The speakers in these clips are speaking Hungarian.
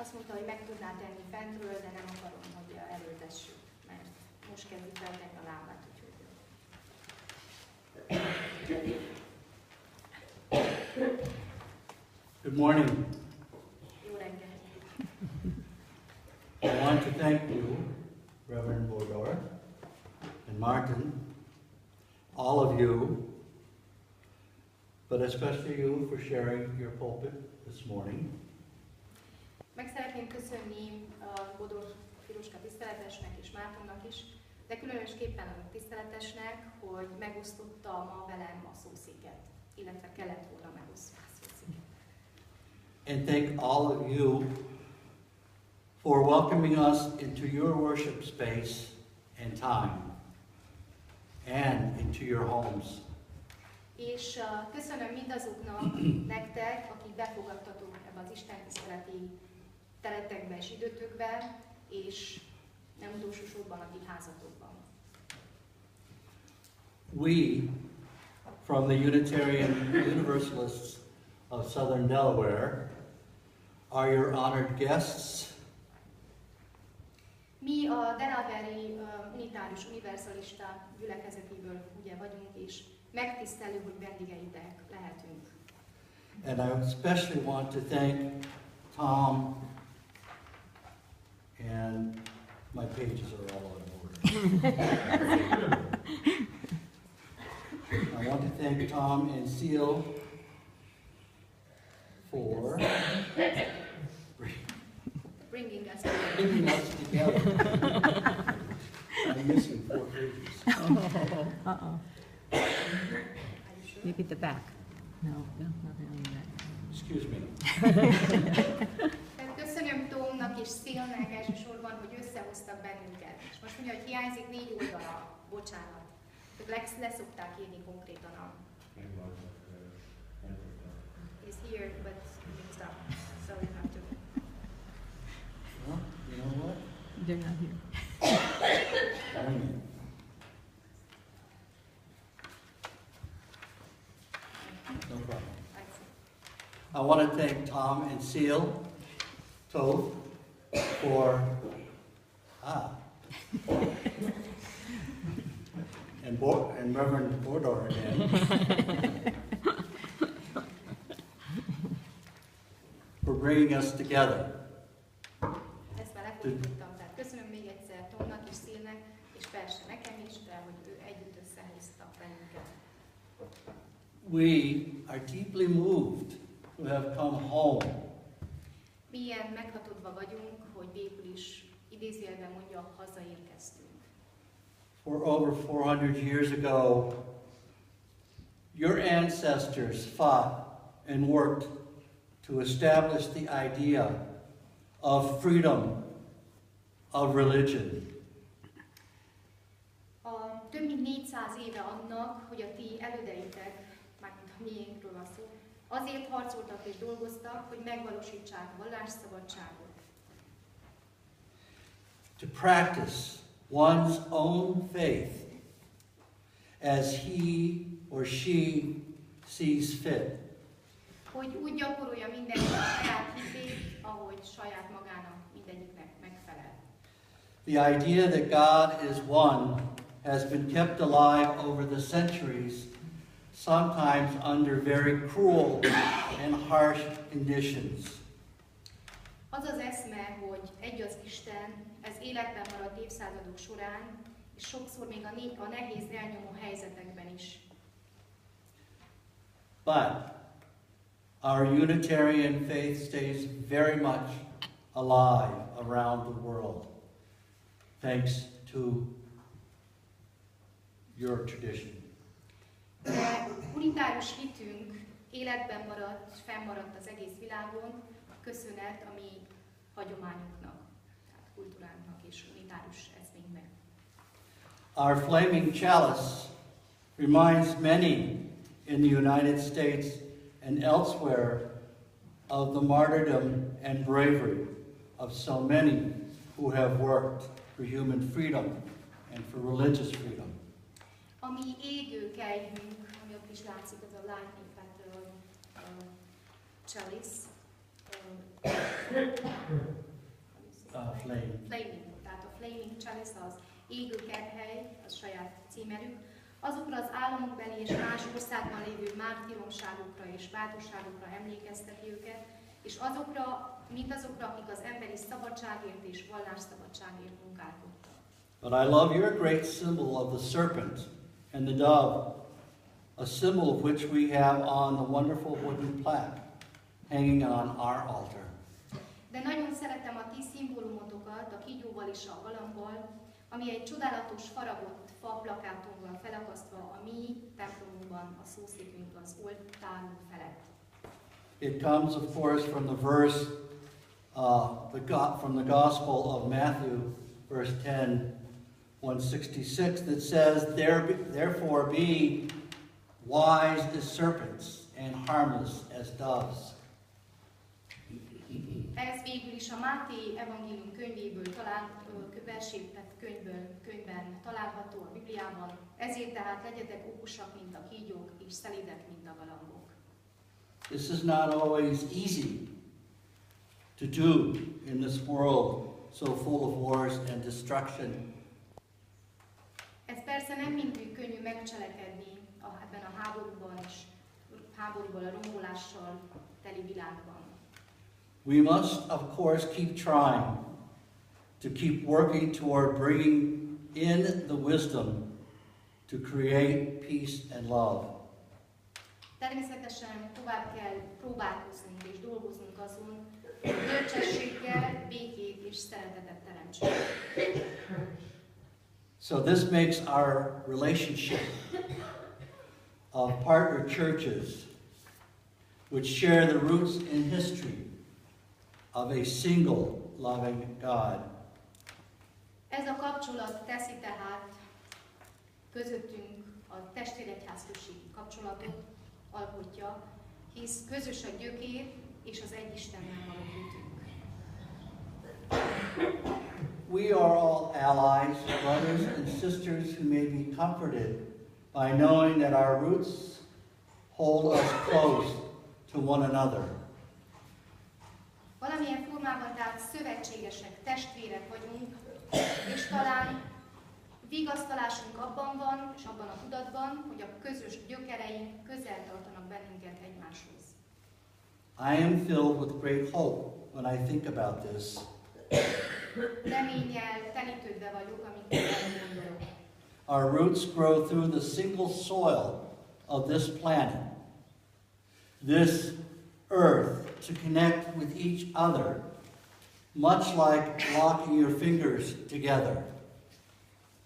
Azt mondta, hogy meg tudná tenni fentről, de nem akarom, hogy erőltessük, mert most kezdi feltenni a lábát, úgyhogy... Good morning. Jó reggel. I want to thank you, Reverend and Martin, all of you, but especially you for sharing your pulpit this morning. Meg szeretném köszönni Bodor Piroska tiszteletesnek és Mártonnak is, de különösképpen a tiszteletesnek, hogy megosztotta ma velem a szószéket, illetve kellett volna megosztani a szószéket. And thank all of you for welcoming us into your worship space and time and into your homes. És köszönöm mindazoknak, nektek, akik befogadtatok ebbe az istentiszteleti teretekbe és időtökbe, és nem utolsó sorban a ti házatokban. We, from the Unitarian Universalists of Southern Delaware, are your honored guests. Mi a Delaware-i unitárius universalista gyülekezetéből ugye vagyunk, és megtisztelő, hogy vendégeitek lehetünk. And I especially want to thank Tom, and my pages are all out of order. I want to thank Tom and Seal for Bringing us together. I'm missing 4 pages. Uh-oh. Maybe the back. No, nothing on that. Excuse me. Tehát köszönöm Tomnak és Szélnek elsősorban, hogy összehoztak bennünket. És most mondja, hogy hiányzik 4 oldala. Bocsánat. Leszokták írni konkrétan a... He's here, but mixed up. So we have to... Well, you know what? They're not here. No problem. I want to thank Tom and Seal, Toth, for and Reverend Bodor again, for bringing us together. Ezt már lefordítottam, tehát köszönöm még egyszer Tomnak és Szélnek, és persze nekem is, de hogy ő együtt összehoztak bennünket. We are deeply moved to have come home. Milyen meghatódva vagyunk, hogy végül is idézőjelben mondja, hazaérkeztünk. For over 400 years ago, your ancestors fought and worked to establish the idea of freedom of religion. Több mint 400 éve annak, hogy a ti elődeitek, mármint a miénkről van szó, azért harcoltak és dolgoztak, hogy megvalósítsák a vallásszabadságot. To practice one's own faith as he or she sees fit. Hogy úgy gyakorolja mindenki a saját hitét, ahogy saját magának mindegyiknek megfelel. The idea that God is one has been kept alive over the centuries, sometimes under very cruel and harsh conditions. Az az eszme, hogy egy az Isten, ez életben maradt évszázadok során, és sokszor még a nehéz elnyomó helyzetekben is. But our Unitarian faith stays very much alive around the world, thanks to your tradition. De unitárius hitünk életben maradt, fennmaradt az egész világon, köszönet a mi hagyományunknak, tehát kultúránknak és unitárius eszménknek. Our flaming chalice reminds many in the United States and elsewhere of the martyrdom and bravery of so many who have worked for human freedom and for religious freedom. A mi égő kelyhünk, ami ott is látszik, az a lightning chalice, Flame. Tehát a Flaming Chalice, az égő kerthely, az saját címerük, azokra az államokbeli és más országban lévő mártíromságokra és bátorságokra emlékezteti őket, és mindazokra, akik az emberi szabadságért és vallásszabadságért munkálkodtak. But I love your great symbol of the serpent and the dove, a symbol of which we have on the wonderful wooden plaque hanging on our altar. De nagyon szeretem a ti szimbólumotokat, a kígyóval és a galambval, ami egy csodálatos faragott fa plakáton van felakasztva a mi templomunkban, a szószékünk az oltárunk felett. It comes, of course, from the verse, from the Gospel of Matthew, verse 10, 166, that says, "Therefore be wise as serpents and harmless as doves." Ez végül is a Máté evangélium könyvéből könyvben található a Bibliában. Ezért tehát legyetek okosak, mint a kígyók, és szelídek, mint a galambok. This is not always easy to do in this world so full of wars and destruction. Ez persze nem mindig könnyű megcselekedni ebben a háborúban és háborúból, a rombolással teli világban. We must, of course, keep trying to keep working toward bringing in the wisdom to create peace and love. Természetesen tovább kell próbálkoznunk és dolgoznunk azon, hogy bölcsességgel békét és szeretetet teremtsünk. So this makes our relationship of partner churches, which share the roots in history of a single loving God. Ez a kapcsolat teszi tehát közöttünk a testvéregyházközségi kapcsolatot alkotja, hisz közös a gyökér és az egy Istennel való hitünk. We are all allies, brothers and sisters who may be comforted by knowing that our roots hold us close to one another. Valamilyen formában tehát szövetségesek, testvérek vagyunk, és talán vigasztalásunk abban van, és abban a tudatban, hogy a közös gyökereink közel tartanak bennünket egymáshoz. I am filled with great hope when I think about this. Reménnyel telítődve vagyok, amikor erre gondolok. Our roots grow through the single soil of this planet, this earth, to connect with each other, much like locking your fingers together.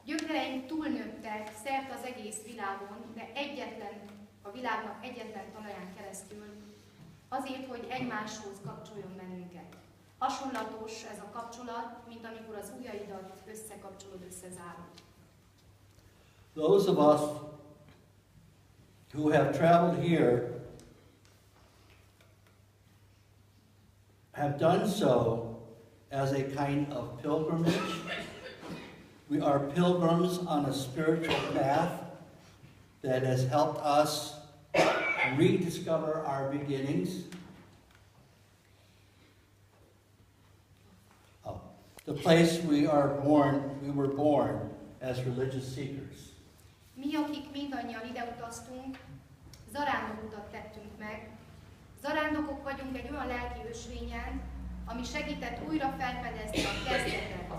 Gyökereink túlnőttek szerte az egész világon, de a világnak egyetlen talaján keresztül, azért, hogy egymáshoz kapcsoljon bennünket. Hasonlatos ez a kapcsolat, mint amikor az ujjaidat összekapcsolod, összezárod. Those of us who have traveled here have done so as a kind of pilgrimage. We are pilgrims on a spiritual path that has helped us rediscover our beginnings. The place we were born as religious seekers. Mi, akik mindannyian ide utaztunk, zarándok utat tettünk meg. Zarándokok vagyunk egy olyan lelki ösvényen, ami segített újra felfedezni a kezdetet,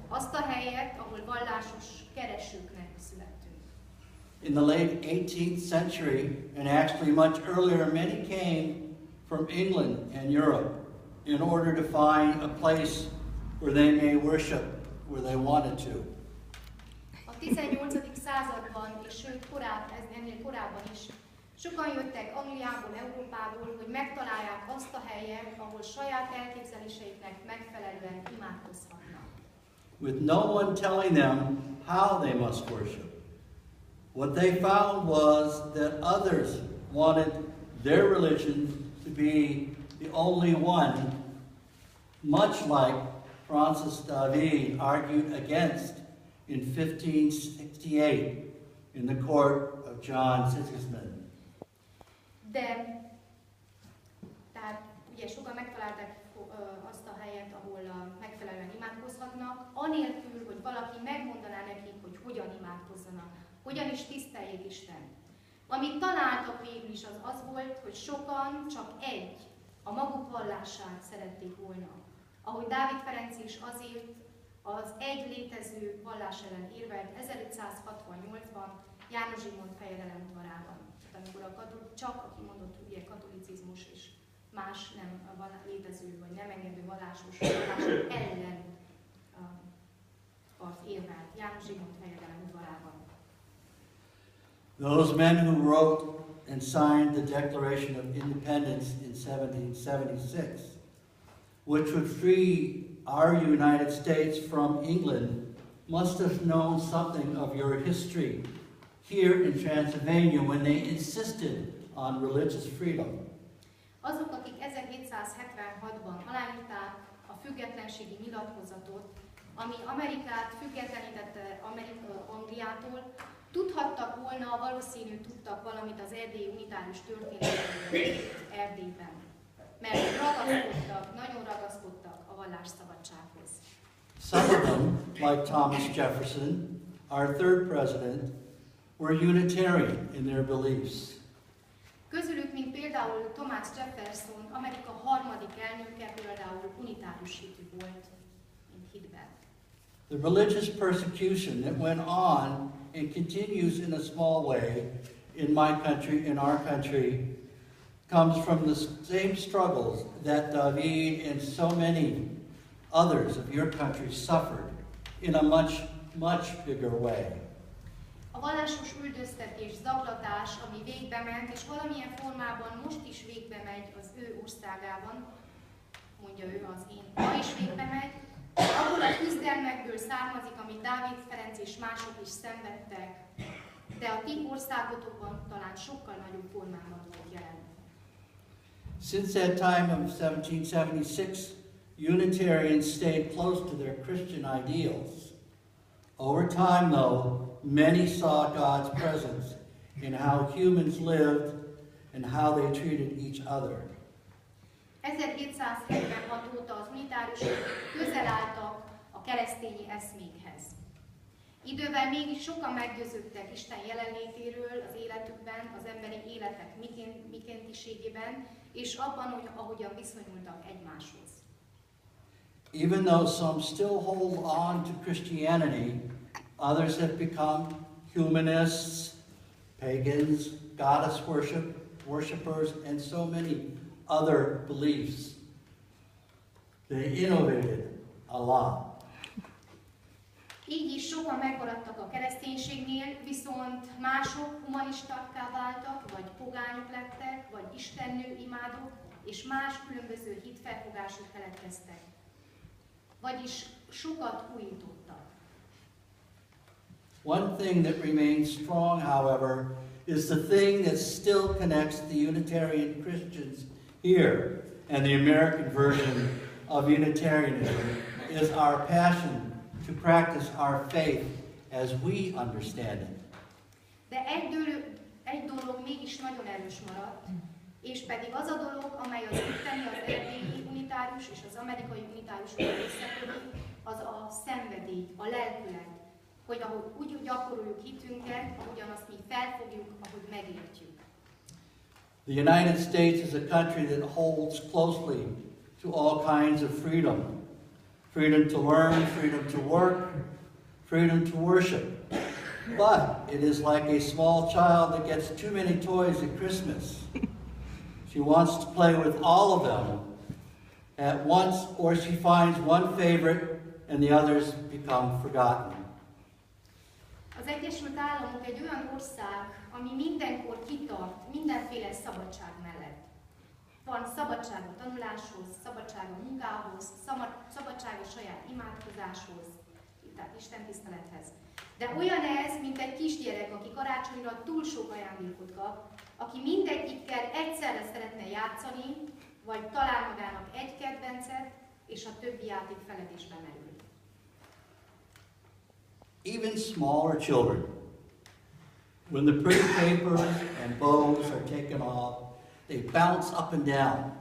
azt a helyet, ahol vallásos keresőknek születtünk. In the late 18th century, and actually much earlier, many came from England and Europe in order to find a place where they may worship where they wanted to. A 18. században, és sőt ennél korábban is, sokan jöttek Angliából, Európából, hogy megtalálják azt a helyet, ahol saját elképzeléseiknek megfelelően imádkozhatnak. With no one telling them how they must worship. What they found was that others wanted their religion to be the only one, much like Francis David argued against in 1568 in the court of John Sigismund. De, tehát ugye sokan megtalálták azt a helyet, ahol megfelelően imádkozhatnak, anélkül, hogy valaki megmondaná nekik, hogy hogyan imádkozzanak, hogyan is tiszteljék Istent. Amit találtak végül is az volt, hogy sokan csak a maguk vallását szerették volna. Ahogy Dávid Ferenc is azért az egy létező vallás ellen érvelt 1568-ban János Zsigmond fejedelem udvarában. Amikor csak a kimondott ugye katolicizmus és más nem létező vagy nem engedő vallásos vallások ellen érvelt János Zsigmond fejedelem udvarában. Those men who wrote and signed the Declaration of Independence in 1776, which would free our United States from England, must have known something of your history here in Transylvania when they insisted on religious freedom. Azok, akik 1776-ban aláírták a függetlenségi nyilatkozatot, ami Amerikát függetlenítette Angliától, tudhattak volna, valószínű tudtak valamit az erdélyi unitárius történetről Erdélyben. Mert nagyon ragaszkodtak a vallásszabadsághoz. Some of them, like Thomas Jefferson, our third president, were Unitarian in their beliefs. Közülük, mint például Thomas Jefferson, Amerika harmadik elnöke például unitárius hitű volt, mint hitben. The religious persecution that went on and continues in a small way in my country, in our country, comes from the same struggles that David and so many others of your country suffered in a much, much bigger way. A vallásos üldöztetés, zaklatás, ami végbe ment, és valamilyen formában most is végbe megy az ő országában, mondja ő, az én, ma is végbe megy, abból a küzdelmekből származik, amit Dávid Ferenc és mások is szenvedtek, de a ti országotokban talán sokkal nagyobb formában volt jelen. Since that time of 1776, Unitarians stayed close to their Christian ideals. Over time, though, many saw God's presence in how humans lived and how they treated each other. 1776 óta az unitáriusok közel álltak a keresztényi eszmékhez. Idővel mégis sokan meggyőződtek Isten jelenlétéről az életükben, az emberi életek mikéntiségében, és abban, hogy ahogyan viszonyultak egymáshoz. Even though some still hold on to Christianity, others have become humanists, pagans, goddess worshippers, and so many other beliefs. They innovated a lot. Így is sokan megmaradtak a kereszténységnél, viszont mások humanistakká váltak, vagy pogányok lettek, vagy istennő imádók, és más különböző hitfelfogások keletkeztek. Vagyis sokat újítottak. One thing that remains strong, however, is the thing that still connects the Unitarian Christians here and the American version of Unitarianism is our passion to practice our faith as we understand it. De egy dolog mégis nagyon erős maradt, és pedig az a dolog, amely az itteni, az erdélyi unitárius és az amerikai unitáriusról összeködik, az a szenvedély, a lelkület, hogy ahogy úgy gyakoroljuk hitünket, ahogyan azt mi felfogjuk, ahogy megértjük. The United States is a country that holds closely to all kinds of freedom. Freedom to learn, freedom to work, freedom to worship. But it is like a small child that gets too many toys at Christmas. She wants to play with all of them at once, or she finds one favorite and the others become forgotten. Az Egyesült Államok egy olyan ország, ami mindenkor kitart mindenféle szabadság mellett. Van szabadság a tanuláshoz, szabadság a munkához, szabadság a saját imádkozáshoz, tehát istentisztelethez. De olyan ez, mint egy kisgyerek, aki karácsonyra túl sok ajándékot kap, aki mindegyikkel egyszerre szeretne játszani, vagy talál magának egy kedvencet, és a többi játék feledésbe merül. Even smaller children, when the pretty papers and bows are taken off, they bounce up and down